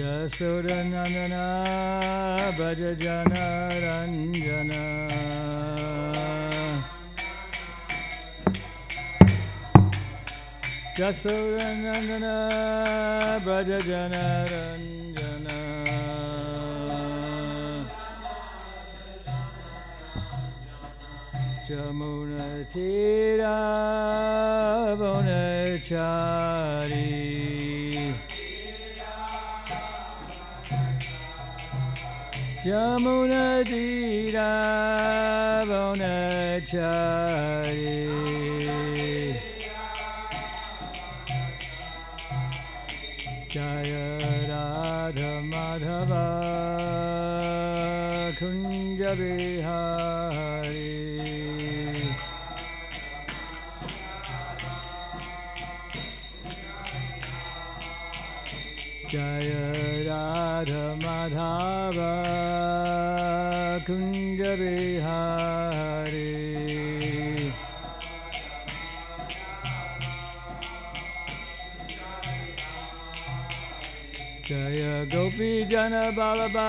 Jasodanandana Bhajajana Ranjana Jasodanandana Bhajajana Ranjana Jamuna Tira Bonachari Jamuna Tira Bonachari Jaya Radha Madhava Kunja Bihari Jaya Radha Madhava Kunja Bihari Jaya Gopi Jana Balaba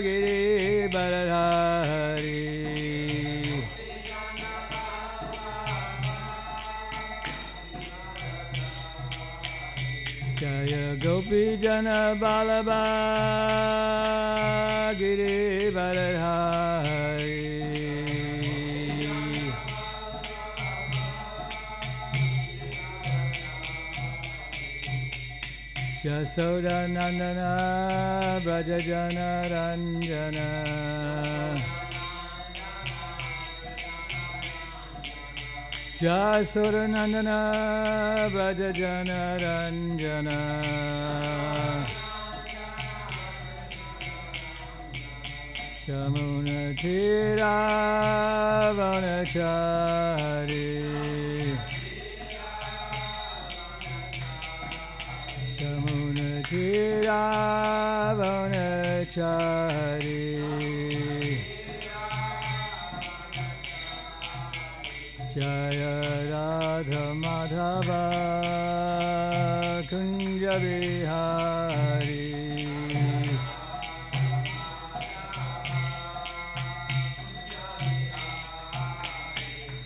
Giri Baladhari Jaya Gopi Jana Balaba Giri Baladhari Jasoda Nandana Brajajana Ranjana Jasoda Nandana Brajajana Ranjana Jamuna Tira Vanachari Tira Vanachari Jaya Radha Madhava Kunja Bihari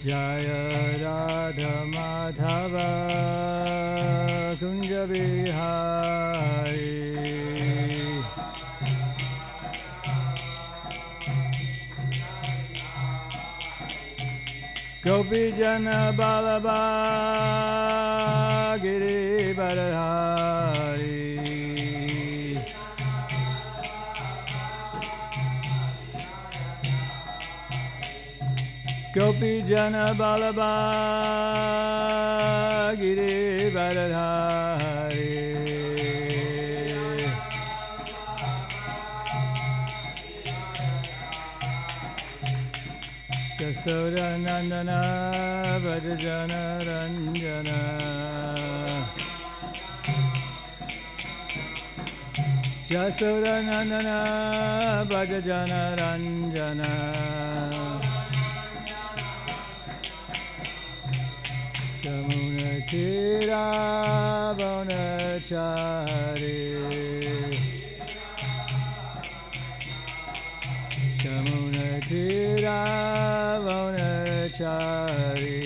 Jaya Radha Madhava Kunja Bihari Gopi Jana Balaba Giri Baladhari Gopi Jana Balaba Giri Baladhari Jasoda Nandana Bhajajana Ranjana Jasoda Nandana Bhajajana Ranjana Jamuna Tira Bonachari Jamuna Tira Bonachari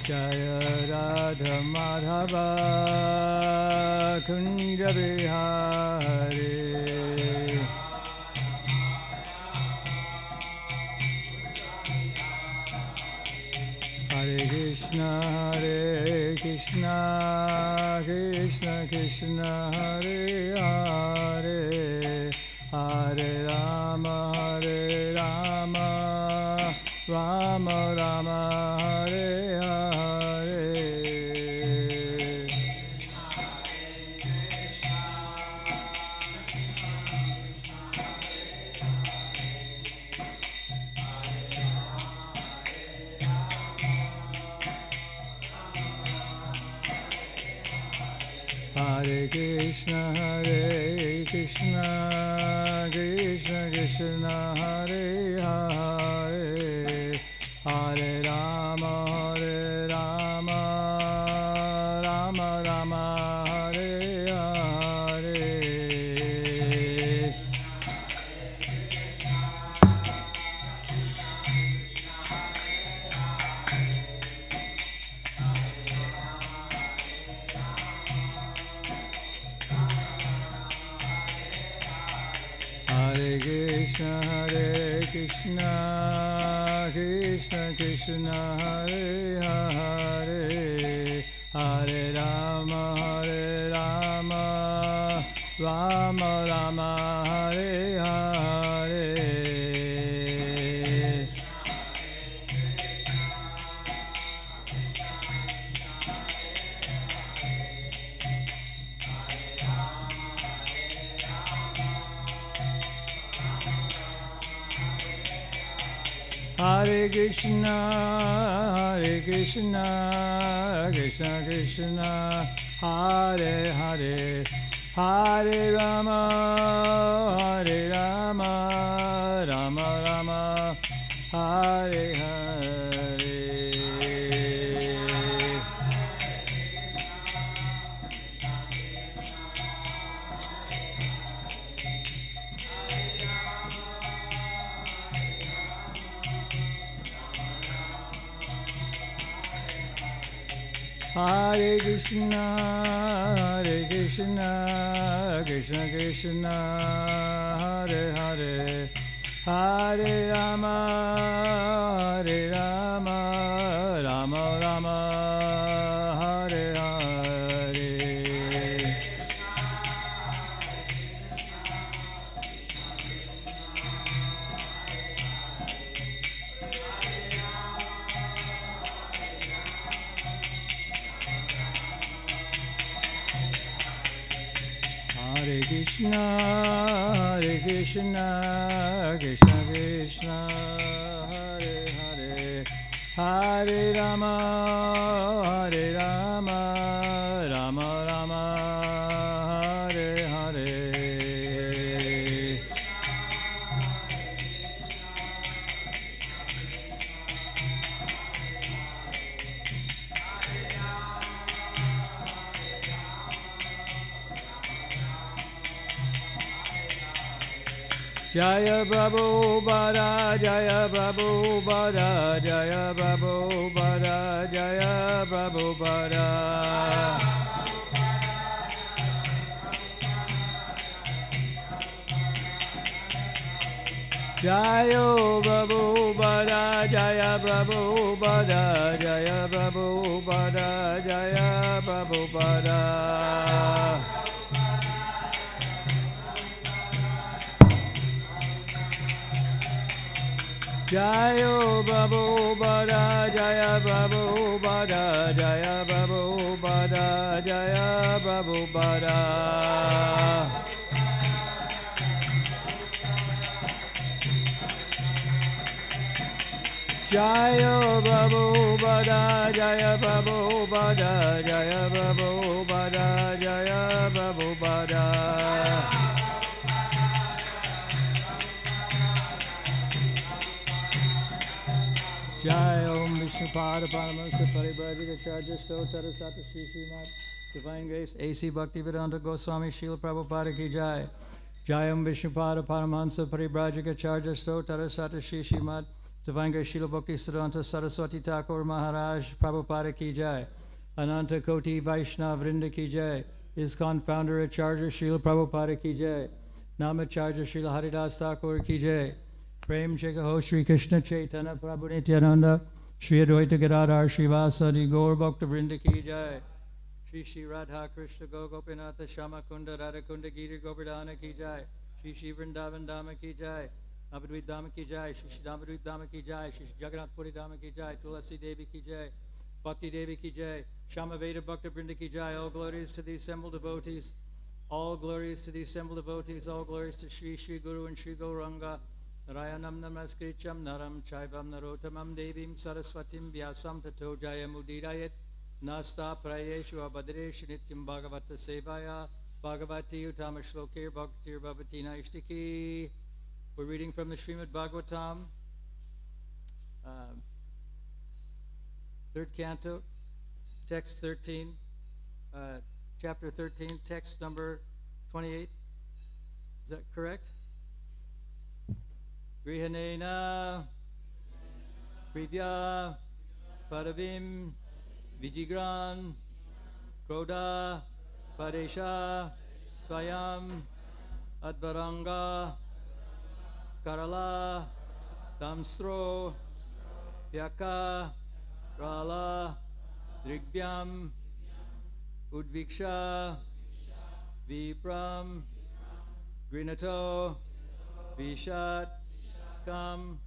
Jaya Radha Madhava Kunja Bihari Hare Krishna Krishna Krishna Hare Hare Hare Rama Rama Rama Hare Hare Hare Krishna Krishna Krishna Hare Hare Hare Rama Krishna, Krishna Krishna, Hare Hare, Hare Rama, Rama Rama, Hare Hare. Hare Krishna, Krishna Krishna, Hare Hare, Hare Rama, Rama Rama, Hare Hare. Hare Krishna, Krishna Krishna, Hare Hare, Hare Rama, Rama Rama, Hare Hare. Hare Krishna, Krishna Krishna, Hare Hare, Hare Rama, Rama Rama, Hare Hare. Jaya Prabhupada, Jaya Prabhupada, Jaya Prabhupada, Jaya Prabhupada. Jaya Prabhupada, Jaya Prabhupada, Jaya Prabhupada, Jaya Prabhupada. Jaya Prabhupada, Jaya Prabhupada, Jaya Prabhupada, Jaya Prabhupada. Jaya Prabhupada, Jaya Prabhupada, Jaya Prabhupada, Jaya Prabhupada. Jai Om Vishnupada Paramasya Paribrajika Stotara Sata Shri Srimad Divine Grace A.C. Bhaktivedanta Goswami Srila Prabhupada Ki Jai. Jai Om Vishnupada Paramahansa Paribrajika Stotara Sata Shri Srimad Divine Grace Srila Bhaktisiddhanta Saraswati Thakur Maharaj Prabhupada Ki Jai. Ananta Koti Vaishnav Vrinda Ki Jai. ISKCON Founder Acharya Srila Prabhupada Ki Jai. Namacharya Srila Haridas Thakur Ki Jai. Prem Jagaho Shri Krishna Chaitanya Prabhu Nityananda Shri Advaita Gadadhar Srivasadi Gaur Bhakta Vrinda Ki Jai. Shri Shri Radha Krishna Gopinatha Shama Kunda Radha Kunda Giri Govardhana Ki Jai. Shri Shri Vrindavan Dhamma Ki Jai. Navadvip Dhamma Ki Jai. Shri Shri Navadvip Dhamma Ki Jai. Shri Shri Jagannath Puri Dhamma Ki Jai. Tulasi Devi Ki Jai. Bhakti Devi Ki Jai. Shama Veda Bhakta Vrinda Ki Jai. All glories to the assembled devotees. All glories to the assembled devotees. All glories to Shri Shri Guru and Shri Gauranga. Narayanam namaskrityam naram chaivam narotamam devim saraswatim vyasam tato jayamudirayat nasta prayeshu abhadreshu nityam bhagavata sevaya bhagavati utama shlokir bhaktir bhavatina ishtiki. We're reading from the Srimad Bhagavatam, third canto, text 13, chapter 13, text number 28. Is that correct? Grihanena Privya Paravim Vijigran Krodha Padesha Swayam Advaranga Karala Tamstro Pyaka Rala Drigyam Udviksha Vipram Grinato Vishat Kam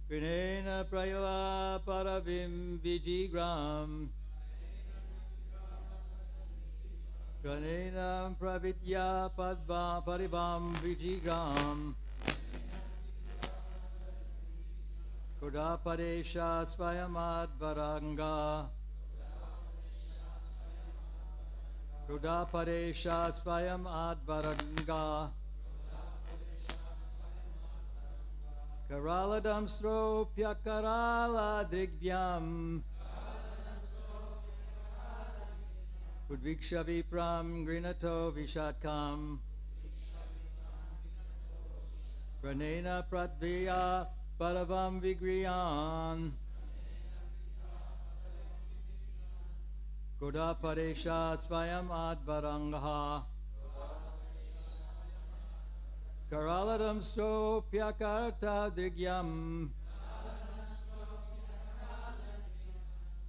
Grinena Prayava Paravim Vijigram Grinena Pravidya Padva Parivam Vijigram Kudapadesha Svayamad Varanga Kudapadesha Svayamad Varanga Karaladam Stropya Karala Drigyam Udviksha Vipram Grinato Vishatkam Pranena Pratviya Paravam Vigriyan Godapadesha Svayam Advarangaha Karaladam Stopya Karta Drigyam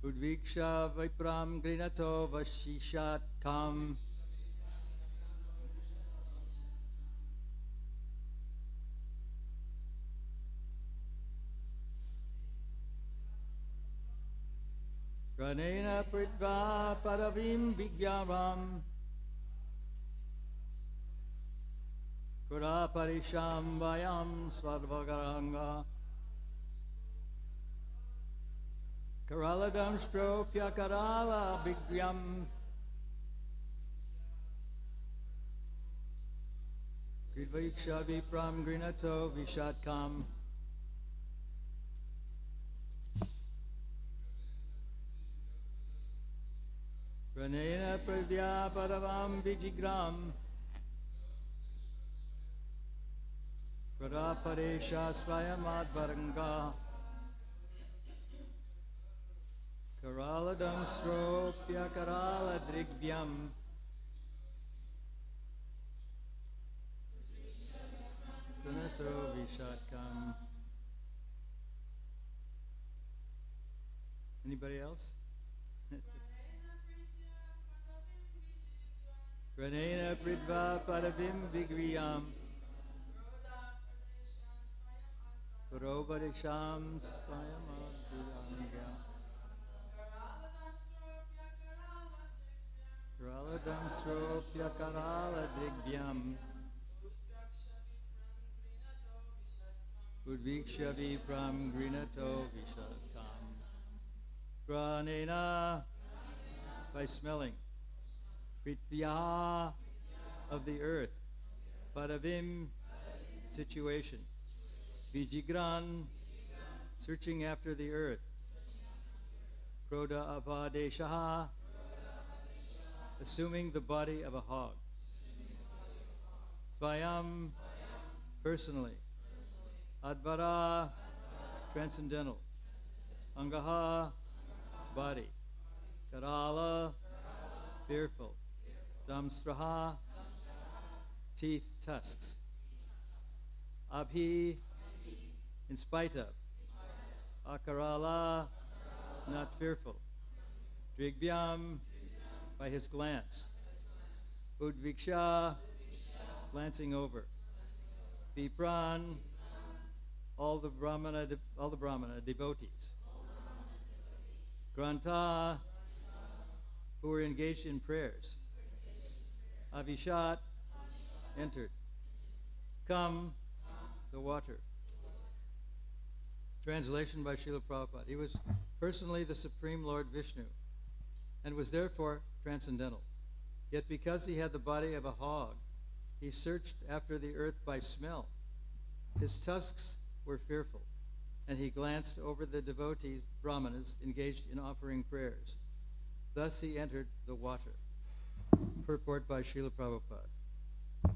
Udviksha Vipram Grinato Vashishat Kam Granena Pritva Paravim Vigyaram Kura Parisham Vayam Svadvagaranga Karaladam Stropya Karala Vigyam Kridviksha Vipram Grinato Vishatkam Pranena Pravya Padavam Vijigram Pradapadesha Svayamadvaranga Karaladam Stropya Karala Drigyam Gunato Vishatkam. Anybody else? Pranena Pridva Padavim Vigriyam Puropadesham Svayamabhuranga Karaladam Stropya Karala Drigyam Udviksha Vipram Grinato Vishatkam. Pranena, by smelling. Pritya, of the earth. Padavim, situation. Vijigran, searching after the earth. Kroda apadeshaha, assuming the body of a hog. Svayam, personally. Advara, transcendental. Angaha, body. Karala, fearful. Damstraha, teeth, tusks. Abhi, in spite of. Akarala, not fearful. Drigyam, by his glance. Udviksha, glancing over. Vipran, all the Brahmana devotees. Granta, who were engaged in prayers. Avishat, entered. Come, the water. Translation by Srila Prabhupada. He was personally the Supreme Lord Vishnu and was therefore transcendental. Yet because he had the body of a hog, he searched after the earth by smell. His tusks were fearful, and he glanced over the devotees, brahmanas, engaged in offering prayers. Thus he entered the water. Purport by Srila Prabhupada.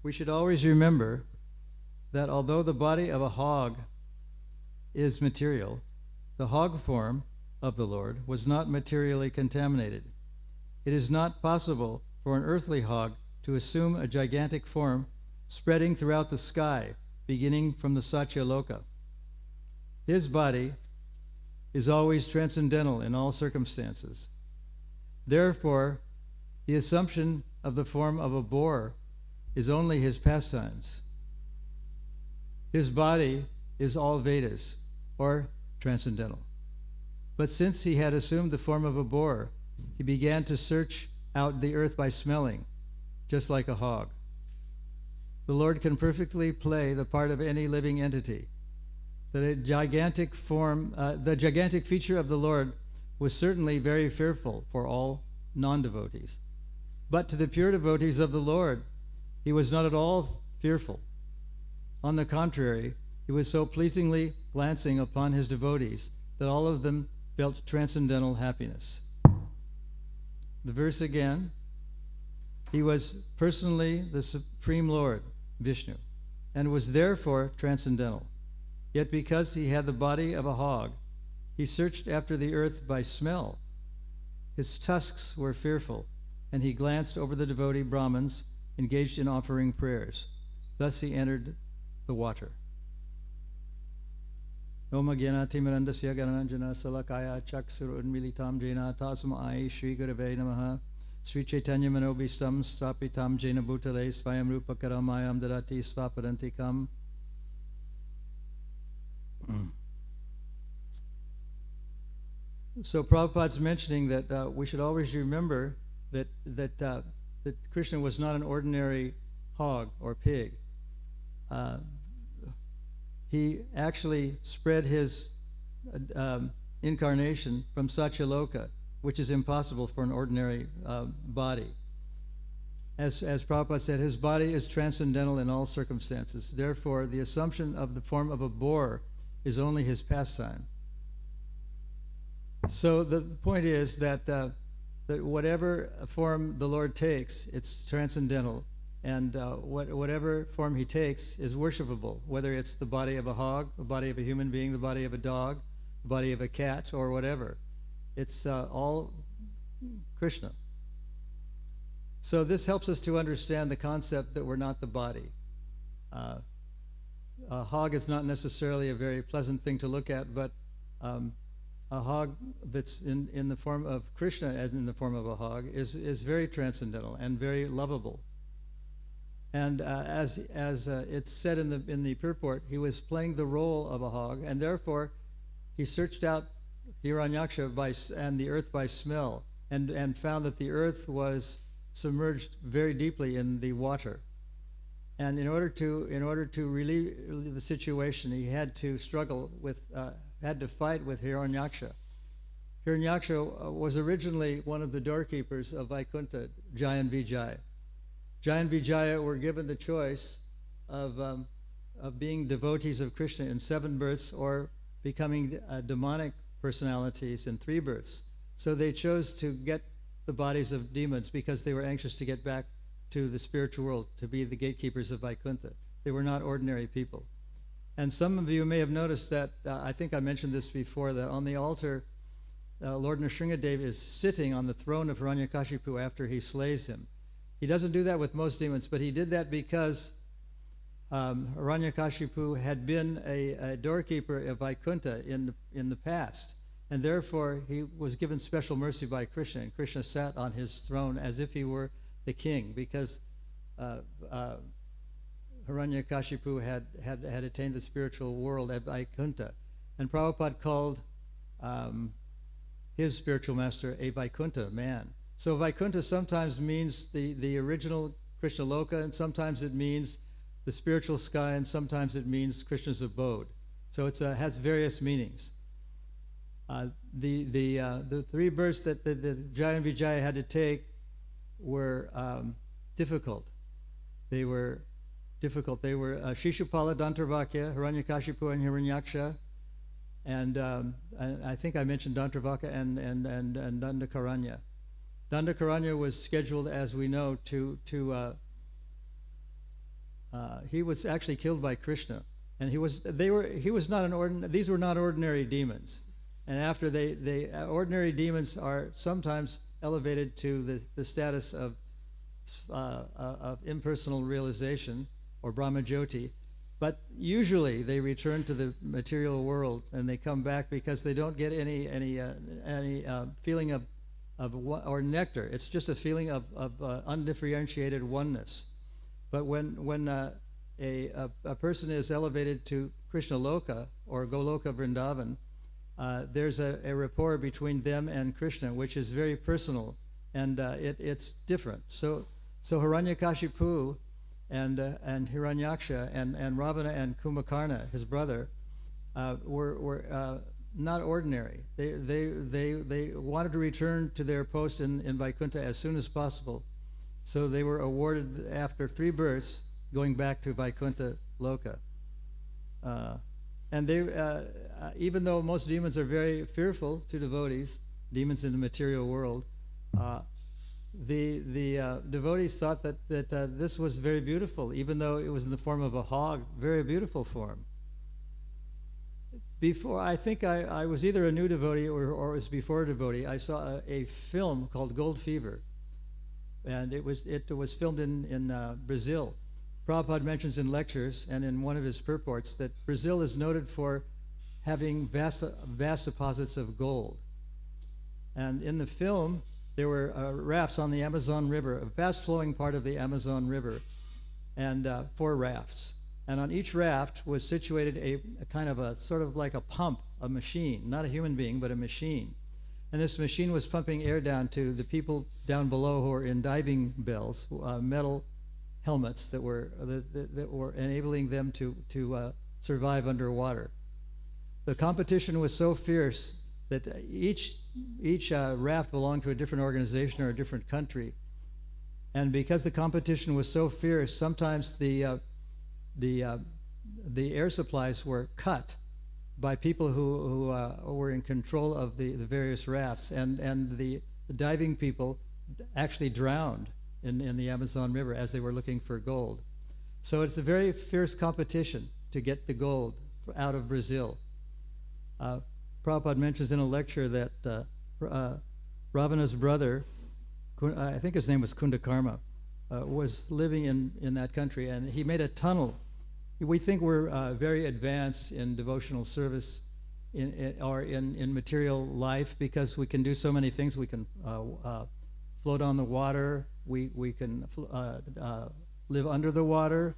We should always remember that although the body of a hog is material, the hog form of the Lord was not materially contaminated. It is not possible for an earthly hog to assume a gigantic form spreading throughout the sky beginning from the Satya Loka. His body is always transcendental in all circumstances. Therefore, the assumption of the form of a boar is only his pastimes. His body is all Vedas, or transcendental. But since he had assumed the form of a boar, he began to search out the earth by smelling, just like a hog. The Lord can perfectly play the part of any living entity. The gigantic feature of the Lord was certainly very fearful for all non-devotees. But to the pure devotees of the Lord, he was not at all fearful. On the contrary, he was so pleasingly glancing upon his devotees that all of them felt transcendental happiness. The verse again, he was personally the Supreme Lord, Vishnu, and was therefore transcendental. Yet because he had the body of a hog, he searched after the earth by smell. His tusks were fearful, and he glanced over the devotee Brahmins engaged in offering prayers. Thus he entered the water. Om Gyana Timirandasya Gananjana Salakaya Chaksur Unmilitam Jena Tasma Ai Shri Gurave Namaha Sri Caitanya Manobistam Strapitam Jena Bhutale Svayam Rupa Karamayam Dadati Svapadantikam. So Prabhupada's mentioning that we should always remember that Krishna was not an ordinary hog or pig. He actually spread his incarnation from Satyaloka, which is impossible for an ordinary body. As Prabhupada said, his body is transcendental in all circumstances. Therefore, the assumption of the form of a boar is only his pastime. So the point is that whatever form the Lord takes, it's transcendental. And whatever form he takes is worshipable, whether it's the body of a hog, the body of a human being, the body of a dog, the body of a cat, or whatever. It's all Krishna. So this helps us to understand the concept that we're not the body. A hog is not necessarily a very pleasant thing to look at, but a hog that's in the form of Krishna, as in the form of a hog, is very transcendental and very lovable. And as it's said in the purport, he was playing the role of a hog, and therefore he searched out Hiranyaksha and the earth by smell, and found that the earth was submerged very deeply in the water. And in order to relieve the situation, he had to fight with Hiranyaksha. Hiranyaksha was originally one of the doorkeepers of Vaikuntha, Jaya and Vijaya. Jaya and Vijaya were given the choice of being devotees of Krishna in 7 births or becoming demonic personalities in 3 births. So they chose to get the bodies of demons because they were anxious to get back to the spiritual world, to be the gatekeepers of Vaikuntha. They were not ordinary people. And some of you may have noticed that, I think I mentioned this before, that on the altar, Lord Nrsingadev is sitting on the throne of Hiranyakashipu after he slays him. He doesn't do that with most demons, but he did that because Hiranyakashipu had been a doorkeeper of Vaikuntha in the past, and therefore he was given special mercy by Krishna, and Krishna sat on his throne as if he were the king, because Hiranyakashipu had attained the spiritual world at Vaikuntha. And Prabhupada called his spiritual master a Vaikuntha man. So Vaikuntha sometimes means the original Krishna Loka, and sometimes it means the spiritual sky, and sometimes it means Krishna's abode. So it has various meanings. The 3 births that the Jaya and Vijaya had to take were difficult. They were Shishupala, Dantravakya, Hiranyakashipu, and Hiranyaksha, and I think I mentioned Dantravaka and Dandakaranya. Dandakaranya was scheduled, as we know, he was actually killed by Krishna, and these were not ordinary demons. And after ordinary demons are sometimes elevated to the status of impersonal realization, or Brahmajyoti, But usually they return to the material world and they come back because they don't get any feeling of or nectar. It's just a feeling of undifferentiated oneness. But when a person is elevated to Krishna Loka or Goloka Vrindavan, there's a rapport between them and Krishna, which is very personal, and it's different. So Hiranyakashipu and Hiranyaksha and Ravana and Kumbhakarna, his brother, were not ordinary. They wanted to return to their post in Vaikuntha as soon as possible. So they were awarded, after 3 births, going back to Vaikuntha Loka. And they, even though most demons are very fearful to devotees, demons in the material world, the devotees thought that this was very beautiful, even though it was in the form of a hog, very beautiful form. Before, I think I was either a new devotee or it was before a devotee, I saw a film called Gold Fever. And it was filmed in Brazil. Prabhupada mentions in lectures and in one of his purports that Brazil is noted for having vast deposits of gold. And in the film, there were rafts on the Amazon River, a fast flowing part of the Amazon River, and 4 rafts. And on each raft was situated a kind of a sort of like a pump, a machine, not a human being, but a machine. And this machine was pumping air down to the people down below who were in diving bells, metal helmets that were enabling them to survive underwater. The competition was so fierce that each raft belonged to a different organization or a different country. And because the competition was so fierce, sometimes the air supplies were cut by people who were in control of the various rafts, and the diving people actually drowned in the Amazon River as they were looking for gold. So it's a very fierce competition to get the gold out of Brazil. Prabhupada mentions in a lecture that Ravana's brother, I think his name was Kundakarma, was living in that country, and he made a tunnel. We think we're very advanced in devotional service or in material life because we can do so many things. We can float on the water. We can live under the water.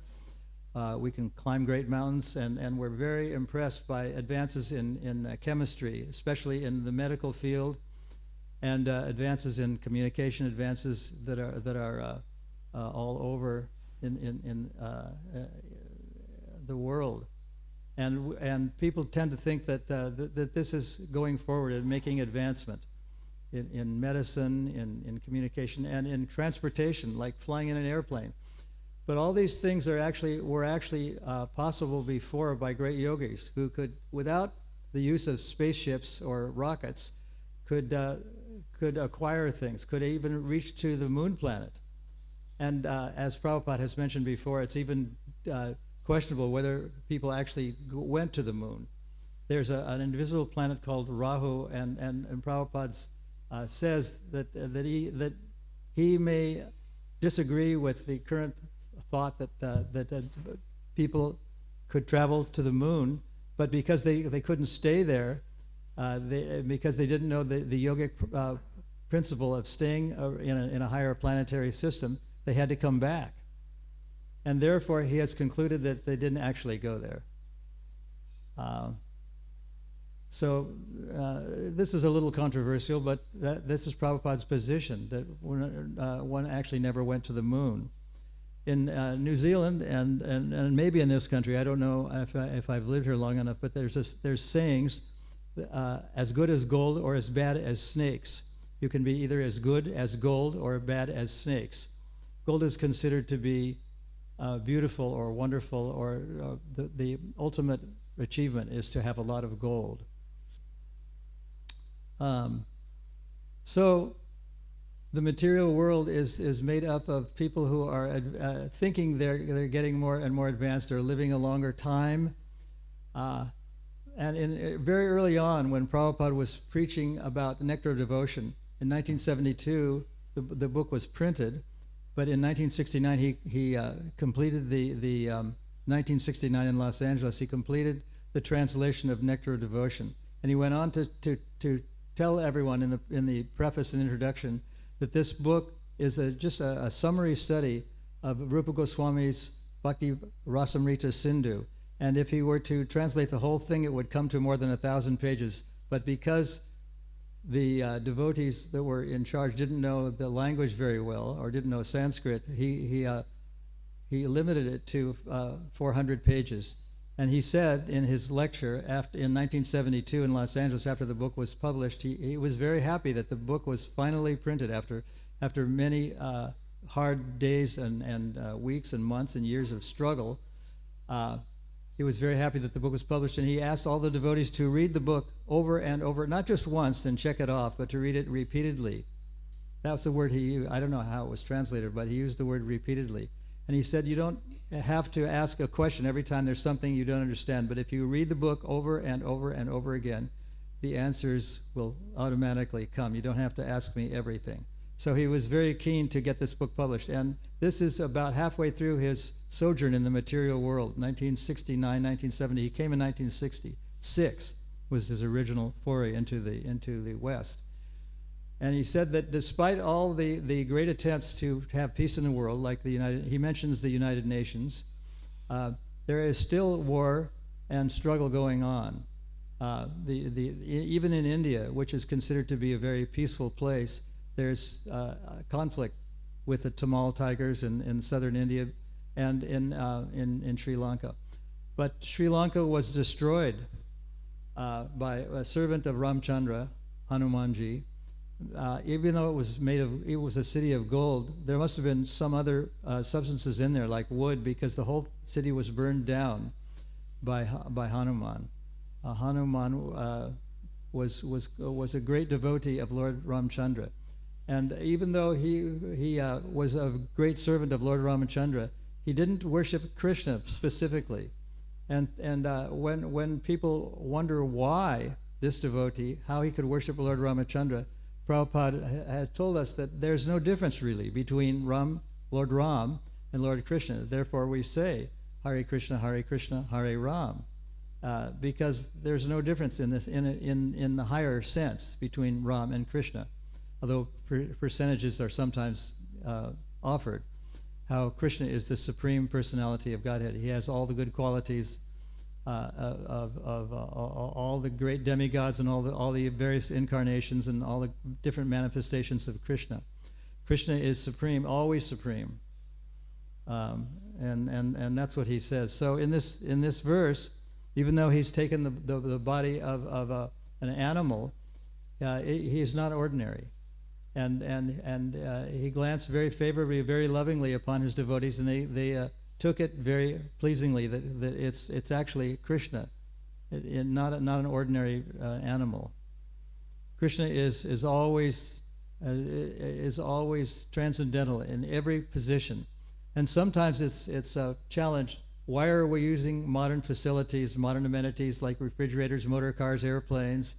We can climb great mountains, and we're very impressed by advances in chemistry, especially in the medical field, and advances in communication, advances that are all over in the world, and people tend to think that that this is going forward and making advancement in medicine, in communication, and in transportation, like flying in an airplane. But all these things were actually possible before by great yogis who could, without the use of spaceships or rockets, could acquire things, could even reach to the moon planet. And as Prabhupada has mentioned before, it's even questionable whether people actually went to the moon. There's an invisible planet called Rahu, and Prabhupada says that he may disagree with the current thought that people could travel to the moon, but because they couldn't stay there, because they didn't know the yogic principle of staying in a higher planetary system, they had to come back. And therefore, he has concluded that they didn't actually go there. So this is a little controversial, but this is Prabhupada's position, that one actually never went to the moon. In New Zealand and maybe in this country, I don't know if I've lived here long enough, but there's sayings, as good as gold or as bad as snakes. You can be either as good as gold or bad as snakes. Gold is considered to be beautiful or wonderful, or the ultimate achievement is to have a lot of gold. So the material world is made up of people who are thinking they're getting more and more advanced, or living a longer time. And very early on, when Prabhupada was preaching about nectar of devotion, in 1972, the book was printed. But in 1969, he completed the 1969 in Los Angeles, he completed the translation of Nectar of Devotion. And he went on to tell everyone in the preface and introduction that this book is just a summary study of Rupa Goswami's Bhakti Rasamrita Sindhu. And if he were to translate the whole thing, it would come to more than 1,000 pages. But because the devotees that were in charge didn't know the language very well, or didn't know Sanskrit, he limited it to 400 pages. And he said in his lecture in 1972 in Los Angeles, after the book was published, he was very happy that the book was finally printed after many hard days and weeks and months and years of struggle. He was very happy that the book was published, and he asked all the devotees to read the book over and over, not just once and check it off, but to read it repeatedly. That was the word he used. I don't know how it was translated, but he used the word repeatedly. And he said you don't have to ask a question every time there's something you don't understand, but if you read the book over and over and over again, the answers will automatically come. You don't have to ask me everything. So he was very keen to get this book published. And this is about halfway through his sojourn in the material world, 1969, 1970. He came in 1966, was his original foray into the West. And he said that despite all the great attempts to have peace in the world, like he mentions the United Nations, there is still war and struggle going on. Even in India, which is considered to be a very peaceful place, there's conflict with the Tamil Tigers in southern India and in Sri Lanka. But Sri Lanka was destroyed by a servant of Ramchandra, Hanumanji. Even though it was a city of gold, there must have been some other substances in there, like wood, because the whole city was burned down by Hanuman. Hanuman was a great devotee of Lord Ramchandra. And even though he was a great servant of Lord Ramachandra, he didn't worship Krishna specifically. And when people wonder why this devotee, how he could worship Lord Ramachandra, Prabhupada had told us that there's no difference really between Lord Ram and Lord Krishna. Therefore we say Hare Krishna, Hare Ram, because there's no difference in this in the higher sense between Ram and Krishna. Although percentages are sometimes offered, how Krishna is the supreme personality of Godhead. He has all the good qualities of all the great demigods and all the various incarnations and all the different manifestations of Krishna. Krishna is supreme, always supreme, and that's what he says. So in this verse, even though he's taken the body of an animal, he is not ordinary. And he glanced very favorably, very lovingly upon his devotees, and they took it very pleasingly that it's actually Krishna, not an ordinary animal. Krishna is always transcendental in every position, and sometimes it's a challenge. Why are we using modern facilities, modern amenities like refrigerators, motor cars, airplanes,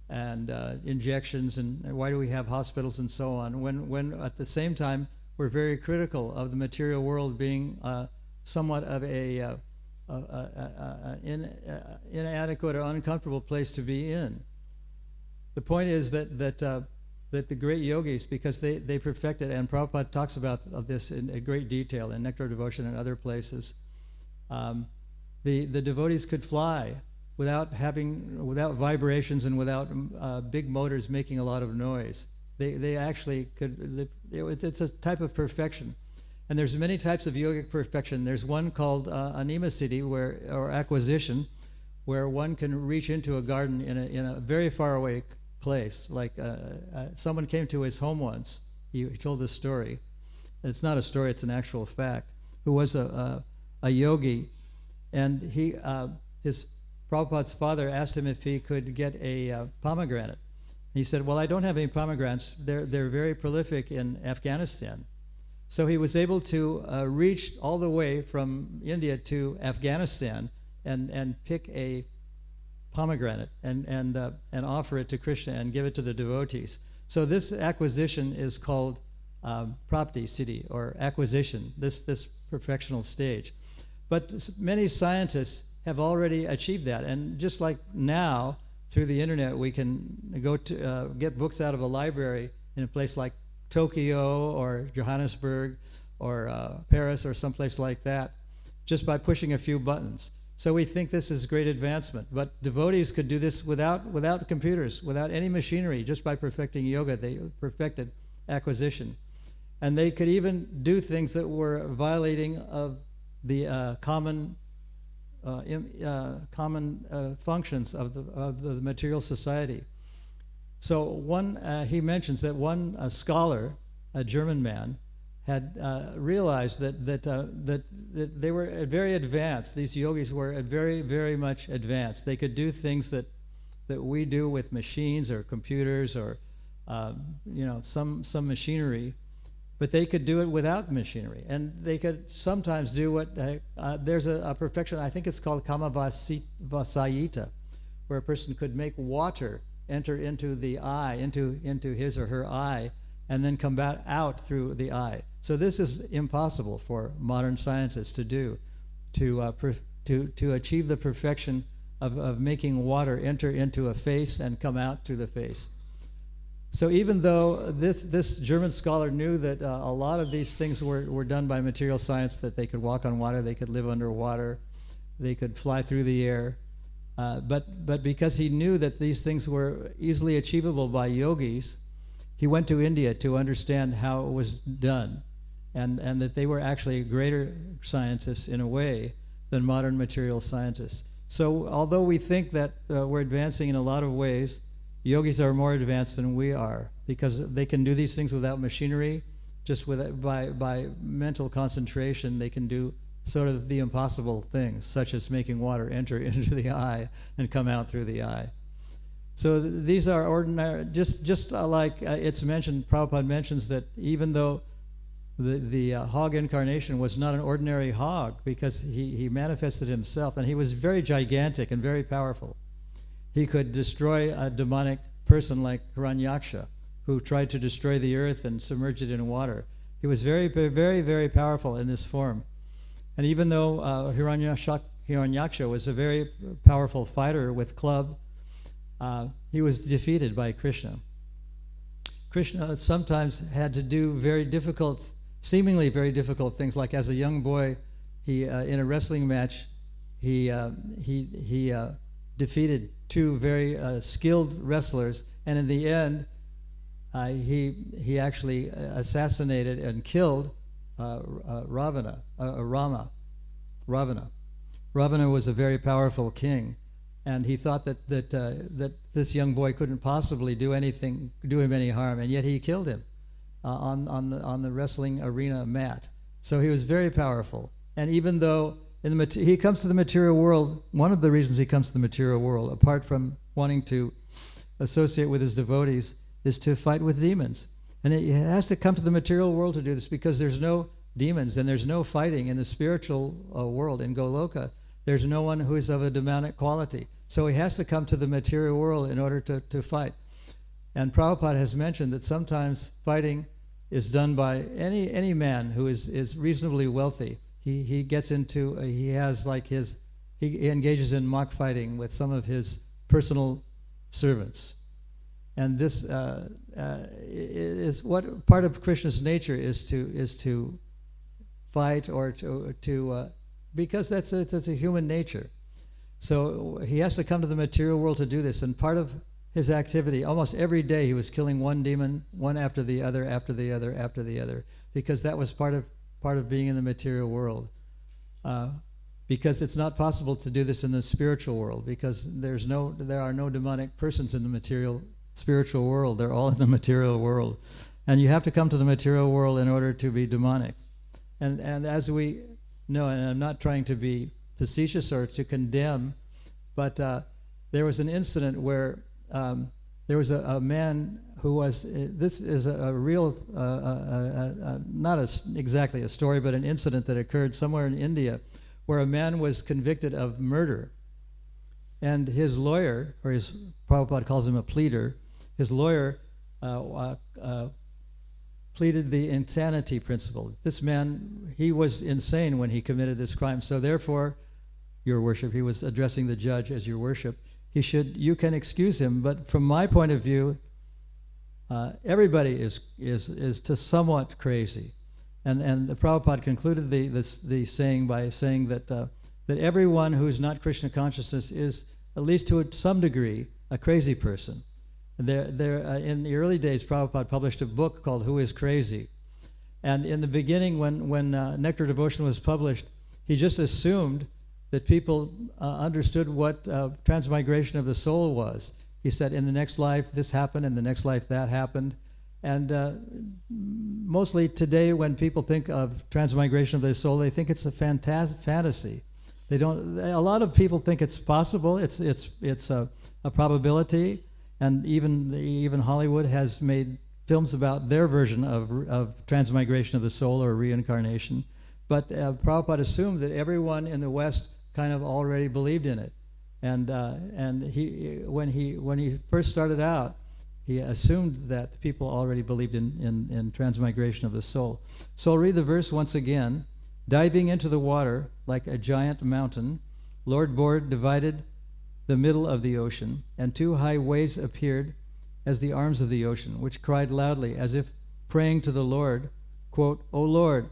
and injections, and why do we have hospitals and so on, when at the same time we're very critical of the material world being somewhat of a inadequate or uncomfortable place to be in. The point is that the great yogis, because they perfected, and Prabhupada talks about this in great detail in Nectar of Devotion and other places, the devotees could fly without vibrations and without big motors making a lot of noise. They actually could. It's a type of perfection, and there's many types of yogic perfection. There's one called animasiti, or acquisition, where one can reach into a garden in a very far away place. Like someone came to his home once. He told this story. It's not a story; it's an actual fact. Who was a yogi, and his Prabhupada's father asked him if he could get a pomegranate. He said, well, I don't have any pomegranates. They're very prolific in Afghanistan. So he was able to reach all the way from India to Afghanistan and pick a pomegranate and offer it to Krishna and give it to the devotees. So this acquisition is called prapti siddhi, or acquisition, this perfectional stage. But many scientists have already achieved that. And just like now, through the internet, we can go to get books out of a library in a place like Tokyo or Johannesburg or Paris or someplace like that, just by pushing a few buttons. So we think this is great advancement. But devotees could do this without computers, without any machinery, just by perfecting yoga. They perfected acquisition. And they could even do things that were violating of the common functions of the material society. So he mentions that one scholar, a German man, had realized that they were very advanced. These yogis were very, very much advanced. They could do things that we do with machines or computers or some machinery, but they could do it without machinery. And they could sometimes do what there's a perfection. I think it's called Kamavasayita, where a person could make water enter into the eye, into his or her eye, and then come back out through the eye. So this is impossible for modern scientists to do, to achieve the perfection of making water enter into a face and come out through the face. So even though this German scholar knew that a lot of these things were done by material science, that they could walk on water, they could live underwater, they could fly through the air, but because he knew that these things were easily achievable by yogis, he went to India to understand how it was done, and that they were actually greater scientists in a way than modern material scientists. So although we think that we're advancing in a lot of ways, yogis are more advanced than we are, because they can do these things without machinery, just by mental concentration. They can do sort of the impossible things, such as making water enter into the eye and come out through the eye. So these are ordinary, just like it's mentioned, Prabhupada mentions that even though the hog incarnation was not an ordinary hog, because he manifested himself, and he was very gigantic and very powerful. He could destroy a demonic person like Hiranyaksha, who tried to destroy the earth and submerge it in water. He was very, very, very powerful in this form. And even though Hiranyaksha was a very powerful fighter with club, he was defeated by Krishna. Krishna sometimes had to do very difficult, seemingly very difficult things, like as a young boy, he in a wrestling match, he defeated two very skilled wrestlers, and in the end, he actually assassinated and killed Ravana. Ravana was a very powerful king, and he thought that this young boy couldn't possibly do him any harm, and yet he killed him on the wrestling arena mat. So he was very powerful, and even though he comes to the material world, one of the reasons he comes to the material world, apart from wanting to associate with his devotees, is to fight with demons. And he has to come to the material world to do this, because there's no demons and there's no fighting in the spiritual world. In Goloka, there's no one who is of a demonic quality. So he has to come to the material world in order to fight. And Prabhupada has mentioned that sometimes fighting is done by any man who is reasonably wealthy. He gets into, he engages in mock fighting with some of his personal servants. And this is what part of Krishna's nature is to fight, or to because that's a human nature. So he has to come to the material world to do this, and part of his activity, almost every day he was killing one demon, one after the other, after the other, after the other, because that was part of being in the material world. Because it's not possible to do this in the spiritual world, because there are no demonic persons in the spiritual world. They're all in the material world. And you have to come to the material world in order to be demonic. And as we know, and I'm not trying to be facetious or to condemn, but there was an incident where there was a man who was, this is a real, not exactly a story, but an incident that occurred somewhere in India, where a man was convicted of murder. And his lawyer, or Prabhupada calls him a pleader, his lawyer pleaded the insanity principle. This man, he was insane when he committed this crime, so therefore, Your Worship, he was addressing the judge as Your Worship, you can excuse him, but from my point of view, everybody is to somewhat crazy. And the Prabhupada concluded the saying by saying that everyone who's not Krishna consciousness is, at least to some degree, a crazy person. In the early days, Prabhupada published a book called Who is Crazy? And in the beginning, when Nectar Devotion was published, he just assumed that people understood what transmigration of the soul was. He said, in the next life, this happened, in the next life, that happened. And mostly today, when people think of transmigration of the soul, they think it's a fantasy. They don't. A lot of people think it's possible. It's a probability, and even Hollywood has made films about their version of transmigration of the soul or reincarnation. But Prabhupada assumed that everyone in the West kind of already believed in it, and he when he first started out, he assumed that people already believed in transmigration of the soul. So I'll read the verse once again. Diving into the water like a giant mountain, Lord Bord divided the middle of the ocean, and two high waves appeared as the arms of the ocean, which cried loudly as if praying to the Lord, quote, O Lord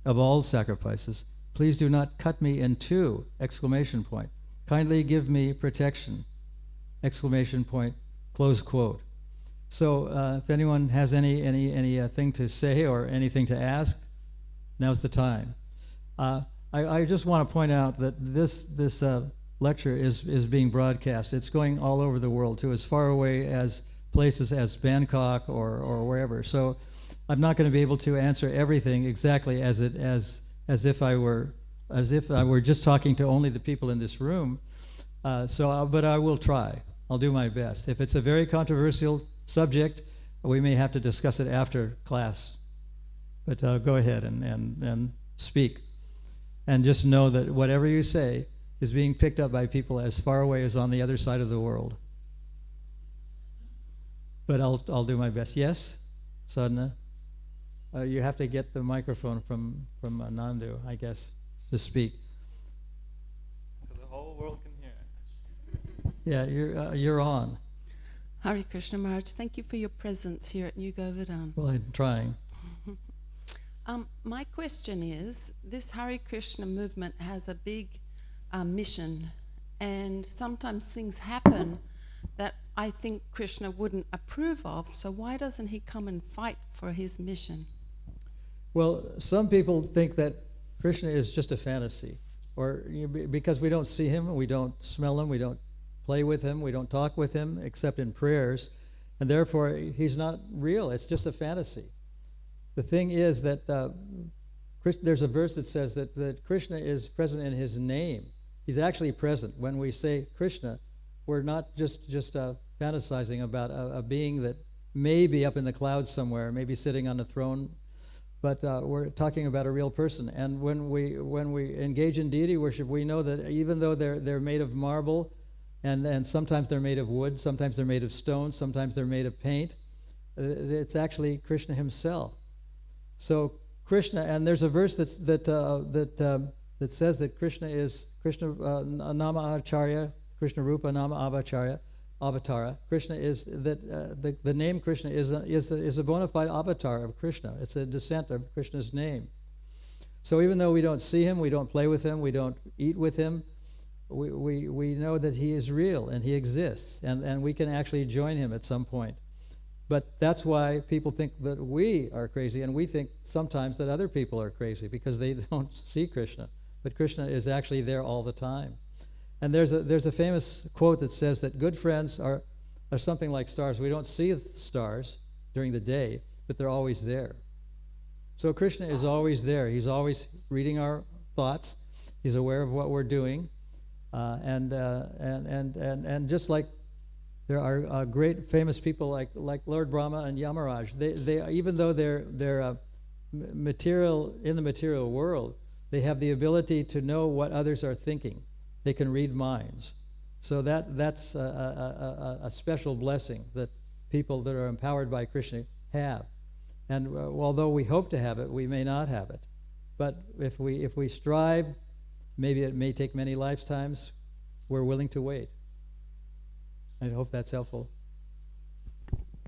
of all sacrifices, please do not cut me in two, exclamation point. Kindly give me protection, exclamation point, close quote. So if anyone has any thing to say or anything to ask, now's the time. I just want to point out that this lecture is being broadcast. It's going all over the world, to as far away as places as Bangkok or wherever. So I'm not going to be able to answer everything exactly as if I were just talking to only the people in this room. But I will try. I'll do my best. If it's a very controversial subject, we may have to discuss it after class. But go ahead and speak. And just know that whatever you say is being picked up by people as far away as on the other side of the world. But I'll do my best. Yes, Sadhana? You have to get the microphone from Nandu, I guess, to speak. So the whole world can hear. Yeah, you're on. Hare Krishna Maharaj, thank you for your presence here at New Govardhana. Well, I'm trying. My question is, this Hare Krishna movement has a big mission, and sometimes things happen that I think Krishna wouldn't approve of, so why doesn't he come and fight for his mission? Well, some people think that Krishna is just a fantasy, or because we don't see him, we don't smell him, we don't play with him, we don't talk with him except in prayers, and therefore he's not real. It's just a fantasy. The thing is that there's a verse that says that Krishna is present in his name. He's actually present. When we say Krishna, we're not just fantasizing about a being that may be up in the clouds somewhere, maybe sitting on a throne, but we're talking about a real person. And when we engage in deity worship, we know that even though they're made of marble, and sometimes they're made of wood, sometimes they're made of stone, sometimes they're made of paint, it's actually Krishna himself. So Krishna, and there's a verse that says that Krishna is Nama Acharya, Krishna Rupa Nama Avatara. Krishna is that the name Krishna is a bona fide avatar of Krishna. It's a descent of Krishna's name. So even though we don't see him, we don't play with him, we don't eat with him, we know that he is real and he exists, and we can actually join him at some point. But that's why people think that we are crazy, and we think sometimes that other people are crazy because they don't see Krishna. But Krishna is actually there all the time. And there's a famous quote that says that good friends are something like stars. We don't see the stars during the day, but they're always there. So Krishna is always there. He's always reading our thoughts. He's aware of what we're doing, and just like there are great famous people like Lord Brahma and Yamaraj. They even though they're material in the material world, they have the ability to know what others are thinking. They can read minds. So that's a special blessing that people that are empowered by Krishna have. And although we hope to have it, we may not have it. But if we strive, maybe it may take many lifetimes, we're willing to wait. I hope that's helpful.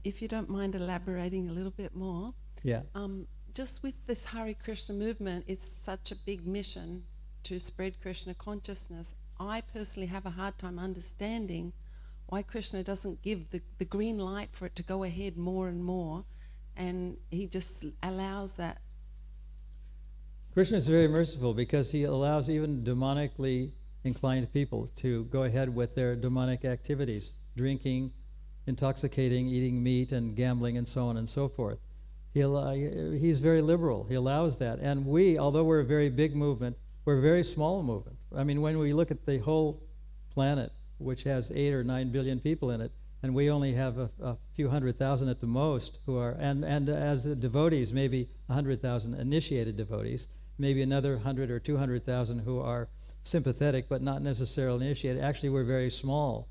If you don't mind elaborating a little bit more. Yeah. Just with this Hare Krishna movement, it's such a big mission to spread Krishna consciousness. I personally have a hard time understanding why Krishna doesn't give the green light for it to go ahead more and more, and he just allows that. Krishna is very merciful because he allows even demonically inclined people to go ahead with their demonic activities, drinking, intoxicating, eating meat, and gambling, and so on and so forth. He's very liberal. He allows that. And we, although we're a very big movement, we're a very small movement. I mean, when we look at the whole planet, which has 8 or 9 billion people in it, and we only have a few 100,000 at the most who are, and as devotees, maybe 100,000 initiated devotees, maybe another 100 or 200,000 who are sympathetic but not necessarily initiated. Actually, we're very small.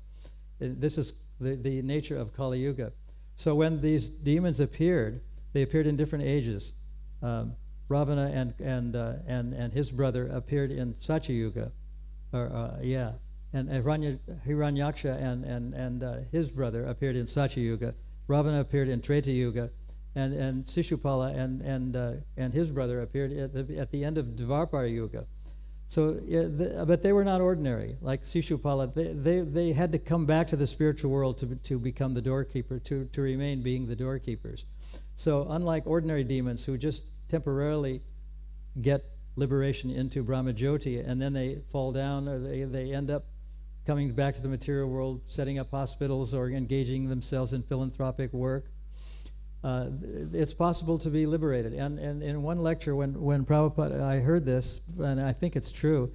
This is the nature of Kali Yuga. So when these demons appeared, they appeared in different ages. Ravana and his brother appeared in Satya Yuga, and Hiranyaksha and his brother appeared in Satya Yuga. Ravana appeared in Treta Yuga, and Sishupala and his brother appeared at the end of Dvarpara Yuga. So, but they were not ordinary. Like Sishupala, they had to come back to the spiritual world to become the doorkeeper, to remain being the doorkeepers. So unlike ordinary demons who just temporarily get liberation into Brahmajyoti and then they fall down, or they end up coming back to the material world, setting up hospitals or engaging themselves in philanthropic work, it's possible to be liberated. And in one lecture, when Prabhupada, I heard this, and I think it's true,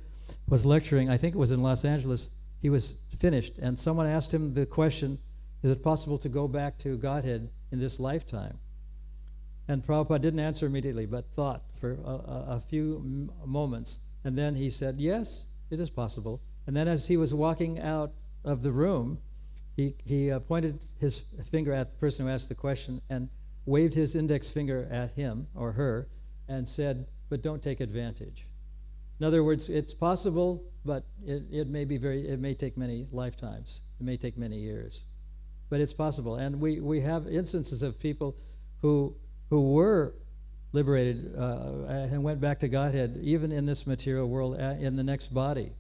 was lecturing, I think it was in Los Angeles, he was finished, and someone asked him the question, is it possible to go back to Godhead in this lifetime? And Prabhupada didn't answer immediately, but thought for a few moments, and then he said, yes, it is possible. And then as he was walking out of the room, he pointed his finger at the person who asked the question and waved his index finger at him or her and said, but don't take advantage. In other words, it's possible, but it may take many lifetimes. It may take many years. But it's possible. And we have instances of people who were liberated and went back to Godhead, even in this material world, in the next body.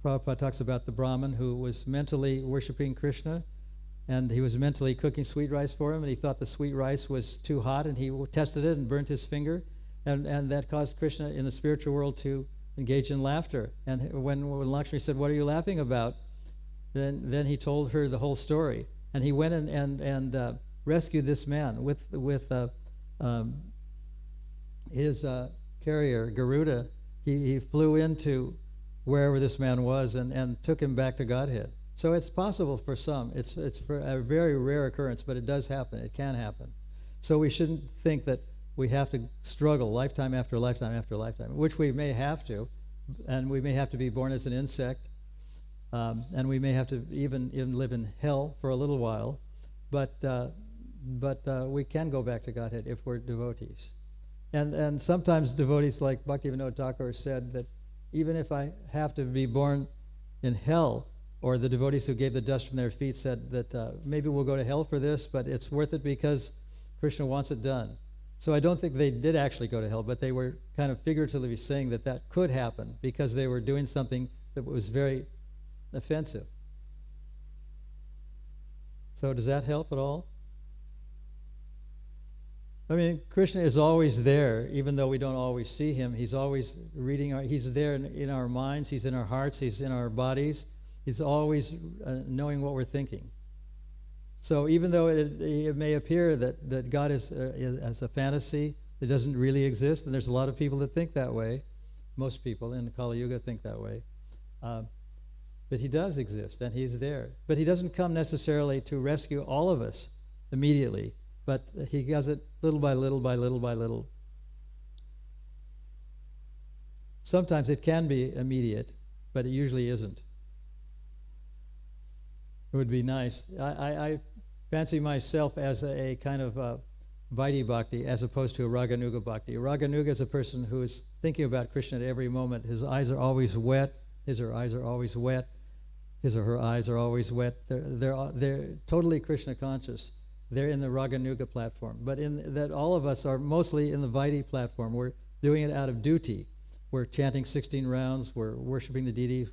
Prabhupada talks about the Brahmin who was mentally worshiping Krishna, and he was mentally cooking sweet rice for him, and he thought the sweet rice was too hot, and he tested it and burnt his finger, and that caused Krishna in the spiritual world to engage in laughter. And when Lakshmi said, what are you laughing about? Then he told her the whole story, and he went and rescued this man with his carrier, Garuda. He flew into wherever this man was and took him back to Godhead. So it's possible for some. It's for a very rare occurrence, but it does happen. It can happen. So we shouldn't think that we have to struggle lifetime after lifetime after lifetime, which we may have to, and we may have to be born as an insect, and we may have to even live in hell for a little while, but we can go back to Godhead if we're devotees. And sometimes devotees like Bhaktivinoda Thakur said that even if I have to be born in hell, or the devotees who gave the dust from their feet said that maybe we'll go to hell for this, but it's worth it because Krishna wants it done. So I don't think they did actually go to hell, but they were kind of figuratively saying that could happen because they were doing something that was very offensive. So does that help at all? I mean, Krishna is always there, even though we don't always see him. He's always reading, he's there in our minds, he's in our hearts, he's in our bodies. He's always knowing what we're thinking. So even though it may appear that God is as a fantasy, it doesn't really exist, and there's a lot of people that think that way. Most people in the Kali Yuga think that way. But he does exist, and he's there. But he doesn't come necessarily to rescue all of us immediately, but he does it little by little by little by little. Sometimes it can be immediate, but it usually isn't. It would be nice. I fancy myself as a kind of Vaidhi Bhakti as opposed to a Raganuga Bhakti. A Raganuga is a person who is thinking about Krishna at every moment. His eyes are always wet. His or her eyes are always wet. His or her eyes are always wet. They're totally Krishna conscious. They're in the Raganuga platform. But in that all of us are mostly in the Vaidhi platform. We're doing it out of duty. We're chanting 16 rounds. We're worshiping the deities.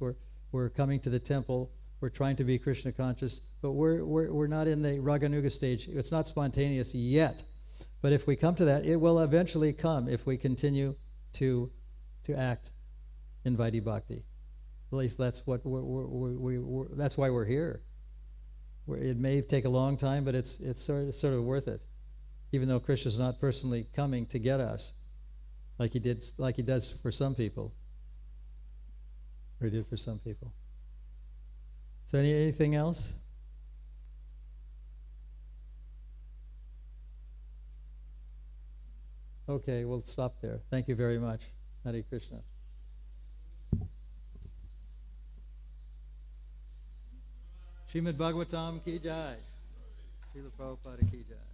We're coming to the temple. We're trying to be Krishna conscious. But we're not in the Raganuga stage. It's not spontaneous yet. But if we come to that, it will eventually come if we continue to act in Vaidhi Bhakti. At least that's what that's why we're here. It may take a long time, but it's sort of worth it. Even though Krishna's not personally coming to get us, like he does for some people, or he did for some people. So anything else? Okay, we'll stop there. Thank you very much. Hare Krishna. Srimad Bhagavatam ki jai. Srila Prabhupada ki jai.